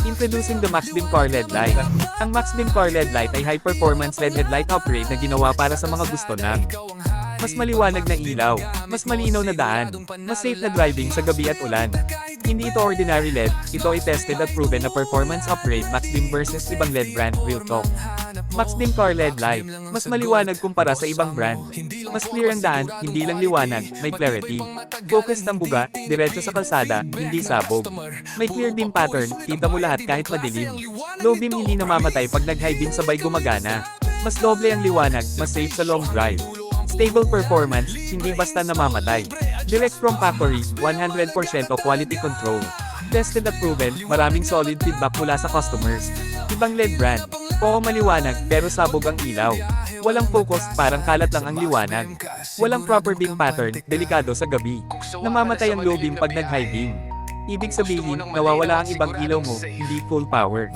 Introducing the Maxbeam Core LED Light. Ang Maxbeam Core LED Light ay high-performance LED headlight upgrade na ginawa para sa mga gusto ng mas maliwanag na ilaw, mas malinaw na daan, mas safe na driving sa gabi at ulan. Hindi ito ordinary LED, ito ay tested at proven na performance upgrade Maxbeam versus ibang LED brand. Real talk. Maxbeam Core LED Light, mas maliwanag kumpara sa ibang brand. Mas clear ang daan, hindi lang liwanag, may clarity. Focused ang buga, diretso sa kalsada, hindi sabog. May clear beam pattern, kita mo lahat kahit madilim. Low beam hindi namamatay pag nag-high beam sabay gumagana. Mas doble ang liwanag, mas safe sa long drive. Stable performance, hindi basta namamatay. Direct from factory, 100% quality control. Tested at proven, maraming solid feedback mula sa customers. Ibang LED brand. Oo maliwanag, pero sabog ang ilaw. Walang focus, parang kalat lang ang liwanag. Walang proper beam pattern, delikado sa gabi. Namamatay ang low beam pag nag-high beam. Ibig sabihin, nawawala ang ibang ilaw mo, hindi full power.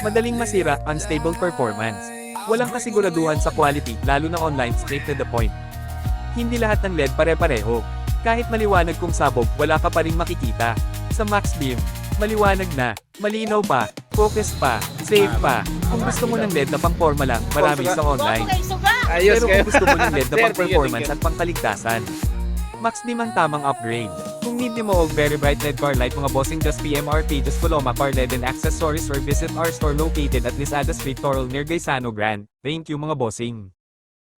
Madaling masira, unstable performance. Walang kasiguraduhan sa quality, lalo na online, straight to the point. Hindi lahat ng LED pare-pareho. Kahit maliwanag kung sabog, wala ka pa rin makikita. Sa Maxbeam, maliwanag na, malinaw pa, focus pa, safe pa. Kung gusto mo ng LED na pang-forma lang, marami sa online. Pero kung gusto mo ng LED na pang-performance at pang-kaligtasan, Maxbeam ang tamang upgrade. Kung need mo og very bright LED car light mga bossing, just PM our pages Coloma Car LED and Accessories or visit our store located at Lisada Street, Toril near Gaisano Grand. Thank you mga bossing.